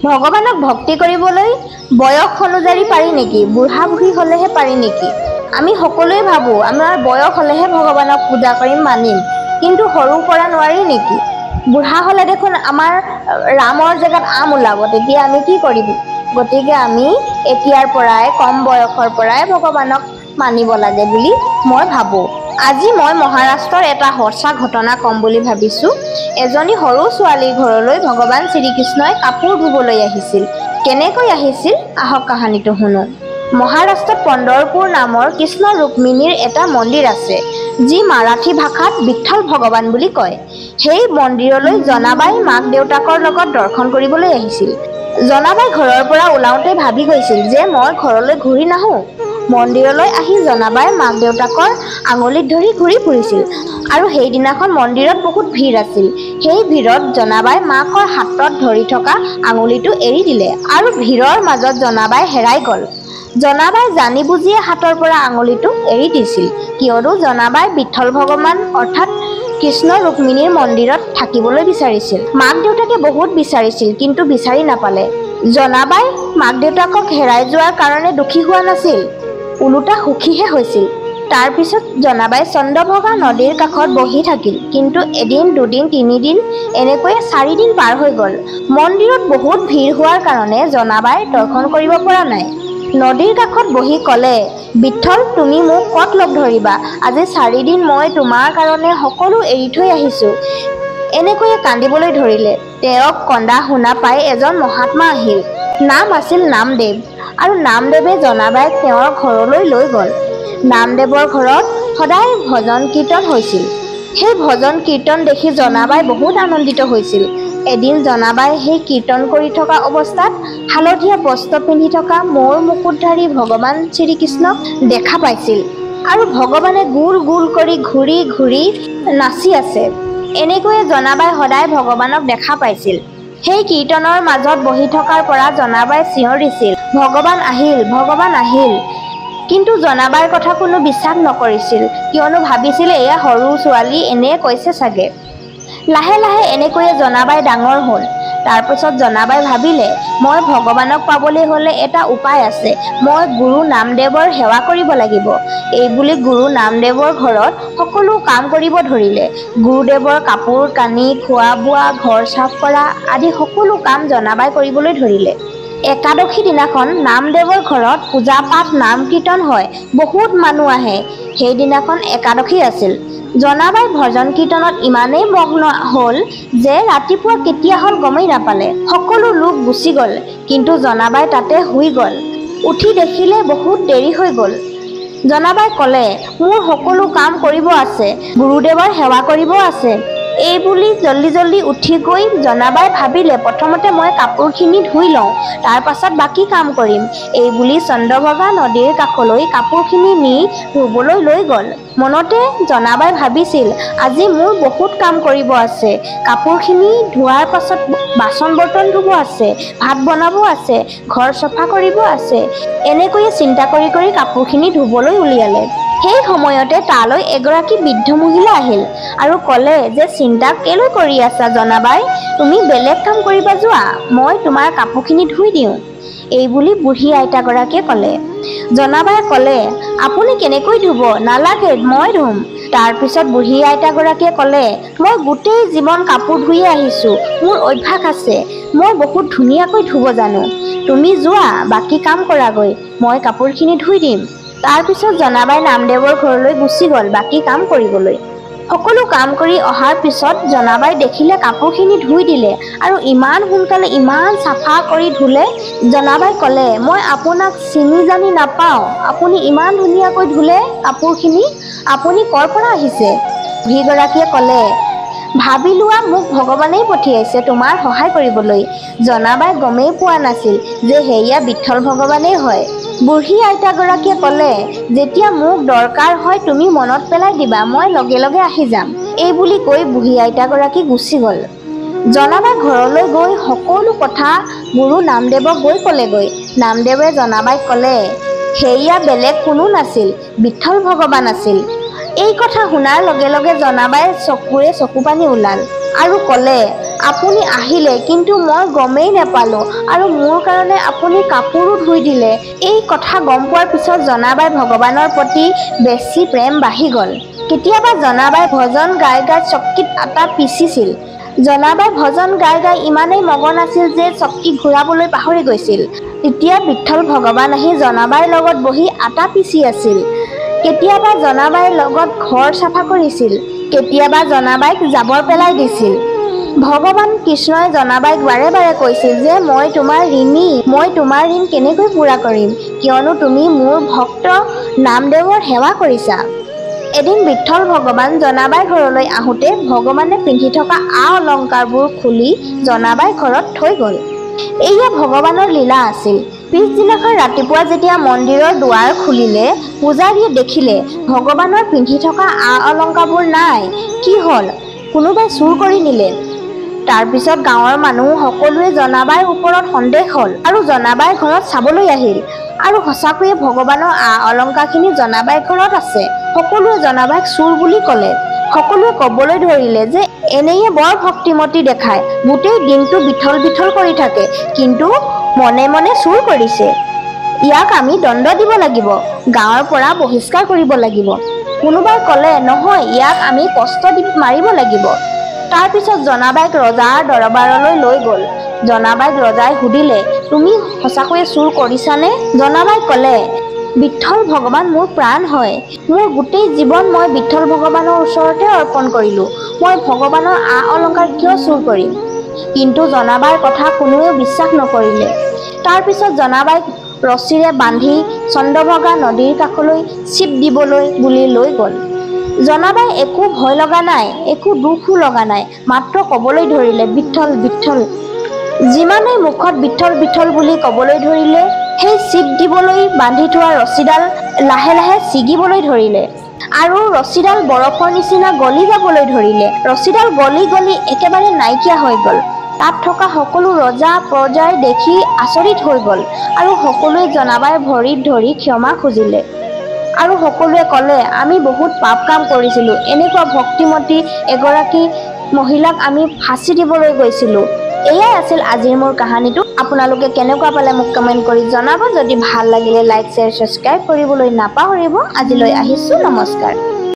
ভগৱানক ভক্তি কৰিবলৈ বয়স অনুযায়ী পাৰি নেকি? বুঢ়া বুঢ়ী হ'লেহে পাৰি নেকি? আমি সকলোৱে ভাবোঁ আমাৰ বয়স হ'লেহে ভগৱানক পূজা কৰিম মানিম, কিন্তু সৰুৰ পৰা নোৱাৰি নেকি? বুঢ়া হ'লে দেখোন আমাৰ ৰামৰ জেগাত আম ওলাব, তেতিয়া আমি কি কৰিম? গতিকে আমি এতিয়াৰ পৰাই কম বয়সৰ পৰাই ভগৱানক মানিব লাগে বুলি মই ভাবোঁ। আজি মই মহাৰাষ্ট্ৰৰ এটা সঁচা ঘটনা ক'ম বুলি ভাবিছোঁ। এজনী সৰু ছোৱালীৰ ঘৰলৈ ভগৱান শ্ৰীকৃষ্ণই কাপোৰ ধুবলৈ আহিছিল। কেনেকৈ আহিছিল আহক কাহিনীটো শুনো। মহাৰাষ্ট্ৰত পণ্ডৰপুৰ নামৰ কৃষ্ণ ৰুক্মিণীৰ এটা মন্দিৰ আছে, যি মাৰাঠী ভাষাত বিঠ্ঠল ভগৱান বুলি কয়। সেই মন্দিৰলৈ জনাবাই মাক দেউতাকৰ লগত দৰ্শন কৰিবলৈ আহিছিল। জনাবাই ঘৰৰ পৰা ওলাওঁতে ভাবি গৈছিল যে মই ঘৰলৈ ঘূৰি নাহোঁ। মন্দিৰলৈ আহি জনাবাই মাক দেউতাকৰ আঙুলিত ধৰি ঘূৰি ফুৰিছিল আৰু সেইদিনাখন মন্দিৰত বহুত ভিৰ আছিল। সেই ভিৰত জনাবাই মাকৰ হাতত ধৰি থকা আঙুলিটো এৰি দিলে আৰু ভিৰৰ মাজত জনাবাই হেৰাই গ'ল। জনাবাই জানি বুজিয়ে হাতৰ পৰা আঙুলিটো এৰি দিছিল, কিয়নো জনাবাই বিঠ্ঠল ভগৱান অৰ্থাৎ কৃষ্ণ ৰুক্মিণীৰ মন্দিৰত থাকিবলৈ বিচাৰিছিল। মাক দেউতাকে বহুত বিচাৰিছিল, কিন্তু বিচাৰি নাপালে। জনাবাই মাক দেউতাকক হেৰাই যোৱাৰ কাৰণে দুখী হোৱা নাছিল, ওলোটা সুখীহে হৈছিল। তাৰ পিছত জনাবাই চন্দ্ৰভাগা নদীৰ কাষত বহি থাকিল, কিন্তু এদিন দুদিন তিনিদিন এনেকৈয়ে 4 দিন পাৰ হৈ গ'ল। মন্দিৰত বহুত ভিৰ হোৱাৰ কাৰণে জনাবাই দৰ্শন কৰিব পৰা নাই। নদীৰ কাষত বহি ক'লে, বিঠ্ঠল তুমি মোক ক'ত লগ ধৰিবা? আজি 4 দিন মই তোমাৰ কাৰণে সকলো এৰি থৈ আহিছোঁ। এনেকৈয়ে কান্দিবলৈ ধৰিলে। তেওঁক কন্দা শুনা পাই এজন মহাত্মা আহিল। নাম আছিল নামদেৱ, আৰু নামদেৱে জনাবাইক তেওঁৰ ঘৰলৈ লৈ গ'ল। নামদেৱৰ ঘৰত সদায় ভজন কীৰ্তন হৈছিল। সেই ভজন কীৰ্তন দেখি জনাবাই বহুত আনন্দিত হৈছিল। এদিন জনাবাই সেই কীৰ্তন কৰি থকা অৱস্থাত হালধীয়া বস্ত্ৰ পিন্ধি থকা মৌৰ মুকুটধাৰী ভগৱান শ্ৰীকৃষ্ণক দেখা পাইছিল, আৰু ভগৱানে গোল গোল কৰি ঘূৰি ঘূৰি নাচি আছে। এনেকৈয়ে জনাবাই সদায় ভগৱানক দেখা পাইছিল। সেই কীৰ্তনৰ মাজত বহি থকাৰ পৰা জনাবাই চিঞৰ দিছিল, ভগৱান আহিল, ভগৱান আহিল। কিন্তু জনাবাইৰ কথা কোনো বিশ্বাস নকৰিছিল, কিয়নো ভাবিছিল এয়া সৰু ছোৱালী এনে কৈছে চাগে। লাহে লাহে এনেকৈয়ে জনাবাই ডাঙৰ হ'ল। তাৰপিছত জনাবাই ভাবিলে, মই ভগৱানক পাবলৈ হ'লে এটা উপায় আছে, মই গুৰু নামদেৱৰ সেৱা কৰিব লাগিব। এইবুলি গুৰু নামদেৱৰ ঘৰত সকলো কাম কৰিব ধৰিলে। গুৰুদেৱৰ কাপোৰ কানি, খোৱা বোৱা, ঘৰ চাফ কৰা আদি সকলো কাম জনাবাই কৰিবলৈ ধৰিলে। একাদশী দিনাখন নামদেৱৰ ঘৰত পূজা পাঠ নাম কীৰ্তন হয়, বহুত মানুহ আহে। সেইদিনাখন একাদশী আছিল। জনাবাই ভজন কীৰ্তনত ইমানেই মগ্ন হ'ল যে ৰাতিপুৱা কেতিয়া হ'ল গমেই নাপালে। সকলো লোক গুচি গ'ল, কিন্তু জনাবাই তাতে শুই গ'ল। উঠি দেখিলে বহুত দেৰি হৈ গ'ল। জনাবাই ক'লে, মোৰ সকলো কাম কৰিব আছে, গুৰুদেৱৰ সেৱা কৰিব আছে। এইবুলি জল্দি জল্দি উঠি গৈ জনাবাই ভাবিলে, প্ৰথমতে মই কাপোৰখিনি ধুই লওঁ, তাৰ পাছত বাকী কাম কৰিম। এইবুলি চন্দ্ৰভাগা নদীৰ কাষলৈ কাপোৰখিনি নি ধুবলৈ লৈ গ'ল। মনতে জনাবাই ভাবিছিল, আজি মোৰ বহুত কাম কৰিব আছে। কাপোৰখিনি ধোৱাৰ পাছত বাচন বৰ্তন ধুব আছে, ভাত বনাব আছে, ঘৰ চফা কৰিব আছে। এনেকৈয়ে চিন্তা কৰি কৰি কাপোৰখিনি ধুবলৈ উলিয়ালে। সেই সময়তে তালৈ এগৰাকী বৃদ্ধ মহিলা আহিল আৰু ক'লে যে চিন্তা কেলৈ কৰি আছা জনাবাই, তুমি বেলেগ কাম কৰিবা যোৱা, মই তোমাৰ কাপোৰখিনি ধুই দিওঁ। এইবুলি বুঢ়ী আইতাগৰাকীয়ে ক'লে। জনাবাই ক'লে, আপুনি কেনেকৈ ধুব? নালাগে, মই ধুম। তাৰপিছত বুঢ়ী আইতাগৰাকীয়ে ক'লে, মই গোটেই জীৱন কাপোৰ ধুইয়ে আহিছোঁ, মোৰ অভ্যাস আছে, মই বহুত ধুনীয়াকৈ ধুব জানো। তুমি যোৱা, বাকী কাম কৰাগৈ, মই কাপোৰখিনি ধুই দিম। তাৰপিছত জনাবাই নামদেৱৰ ঘৰলৈ গুচি গ'ল বাকী কাম কৰিবলৈ। সকলো কাম কৰি অহাৰ পিছত জনাবাই দেখিলে কাপোৰখিনি ধুই দিলে, আৰু ইমান সোনকালে ইমান চাফা কৰি ধুলে। জনাবাই ক'লে, মই আপোনাক চিনি জানি নাপাওঁ, আপুনি ইমান ধুনীয়াকৈ ধুলে কাপোৰখিনি, আপুনি ক'ৰ পৰা আহিছে? বুঢ়ীগৰাকীয়ে ক'লে, ভাবি লোৱা মোক ভগৱানেই পঠিয়াইছে তোমাৰ সহায় কৰিবলৈ। জনাবাই গমেই পোৱা নাছিল যে সেয়া বিঠ্ঠল ভগৱানেই হয়। বুঢ়ী আইতাগৰাকীয়ে ক'লে, যেতিয়া মোক দৰকাৰ হয় তুমি মনত পেলাই দিবা, মই লগে লগে আহি যাম। এইবুলি কৈ বুঢ়ী আইতাগৰাকী গুচি গ'ল। জনাবাই ঘৰলৈ গৈ সকলো কথা গুৰু নামদেৱক গৈ ক'লেগৈ। নামদেৱে জনাবাইক ক'লে, সেয়া বেলেগ কোনো নাছিল, বিঠ্ঠল ভগৱান আছিল। এই কথা শুনাৰ লগে লগে জনাবাইৰ চকুৰে চকুপানী ওলাল আৰু ক'লে, আপুনি আহিলে কিন্তু মই গমেই নাপালো আৰু মোৰ কাৰণে আপুনি কাপোৰো ধুই দিলে। এই কথা গম পোৱাৰ পিছত জনাবাই ভগৱানৰ প্ৰতি বেছি প্ৰেম বাঢ়ি গ'ল। কেতিয়াবা জনাবাই ভজন গাই গাই চকীত আটা পিচিছিল। জনাবাই ভজন গাই গাই ইমানেই মগন আছিল যে চকী ঘূৰাবলৈ পাহৰি গৈছিল। তেতিয়া বিঠল ভগৱান আহি জনাবাইৰ লগত বহি আটা পিচি আছিল। কেতিয়াবা জনাবাইৰ লগত ঘৰ চাফা কৰিছিল, কেতিয়াবা জনাবাইক জাবৰ পেলাই দিছিল। ভগৱান কৃষ্ণই জনাবাইক বাৰে বাৰে কৈছিল যে মই তোমাৰ ঋণী, মই তোমাৰ ঋণ কেনেকৈ পূৰা কৰিম, কিয়নো তুমি মোৰ ভক্ত নামদেৱৰ সেৱা কৰিছা। এদিন বিঠল ভগৱান জনাবাইৰ ঘৰলৈ আহোঁতে ভগৱানে পিন্ধি থকা অলংকাৰবোৰ খুলি জনাবাইৰ ঘৰত থৈ গ'ল। এয়া ভগৱানৰ লীলা আছিল। পিছদিনাখন ৰাতিপুৱা যেতিয়া মন্দিৰৰ দুৱাৰ খুলিলে, পূজাৰীয়ে দেখিলে ভগৱানৰ পিন্ধি থকা অলংকাৰবোৰ নাই। কি হ'ল? কোনোবাই চুৰ কৰি নিলে। তাৰ পিছত গাঁৱৰ মানুহ সকলোৱে জনাবাইৰ ওপৰত সন্দেহ হ'ল আৰু জনাবাইৰ ঘৰত চাবলৈ আহিল। আৰু সঁচাকৈয়ে ভগৱানৰ অলংকাৰখিনি জনাবাইৰ ঘৰত আছে। সকলোৱে জনাবাইক চোৰ বুলি ক'লে। সকলোৱে ক'বলৈ ধৰিলে যে এনেয়ে বৰ ভক্তিমতী দেখায়, গোটেই দিনটো বিঠল বিঠল কৰি থাকে, কিন্তু মনে মনে চুৰ কৰিছে। ইয়াক আমি দণ্ড দিব লাগিব, গাঁৱৰ পৰা বহিষ্কাৰ কৰিব লাগিব। কোনোবাই ক'লে নহয়, ইয়াক আমি কষ্ট দি মাৰিব লাগিব। তাৰ পিছত জনাবাইক ৰজাৰ দৰবাৰলৈ লৈ গ'ল। জনাবাইক ৰজাই সুধিলে, তুমি সঁচাকৈয়ে চুৰ কৰিছানে? জনাবাই ক'লে, বিঠল ভগৱান মোৰ প্ৰাণ হয়। মোৰ গোটেই জীৱন মই বিঠল ভগৱানৰ ওচৰতে অৰ্পণ কৰিলোঁ। মই ভগৱানৰ অলংকাৰ কিয় চুৰ কৰিম? কিন্তু জনাবাইৰ কথা কোনোৱে বিশ্বাস নকৰিলে। তাৰ পিছত জনাবাইক ৰছীৰে বান্ধি চন্দ্ৰভাগা নদীৰ কাষলৈ চিপ দিবলৈ বুলি লৈ গ'ল। জনাবাই একো ভয় লগা নাই, একো দুখো লগা নাই, মাত্ৰ ক'বলৈ ধৰিলে বিঠল বিঠল। যিমানেই মুখত বিঠল বিঠল বুলি ক'বলৈ ধৰিলে, সেই চিপ দিবলৈ বান্ধি থোৱা ৰছীডাল লাহে লাহে ছিগিবলৈ ধৰিলে। আৰু ৰছীডাল বৰফৰ নিচিনা গলি যাবলৈ ধৰিলে। ৰছীডাল গলি গলি একেবাৰে নাইকিয়া হৈ গ'ল। তাত থকা সকলো ৰজা প্ৰজাই দেখি আচৰিত হৈ গ'ল আৰু সকলোৱে জনাবাইৰ ভৰিত ধৰি ক্ষমা খুজিলে। আৰু সকলোৱে ক'লে, আমি বহুত পাপ কাম কৰিছিলোঁ। এনেকুৱা ভক্তিমতী এগৰাকী মহিলাক আমি ফাঁচি দিবলৈ গৈছিলোঁ। এয়াই আছিল আজিৰ মোৰ কাহিনীটো। আপোনালোকে কেনেকুৱা পালে মোক কমেণ্ট কৰি জনাব। যদি ভাল লাগিলে লাইক, শ্বেয়াৰ, ছাবস্ক্ৰাইব কৰিবলৈ নাপাহৰিব। আজিলৈ আহিছোঁ, নমস্কাৰ।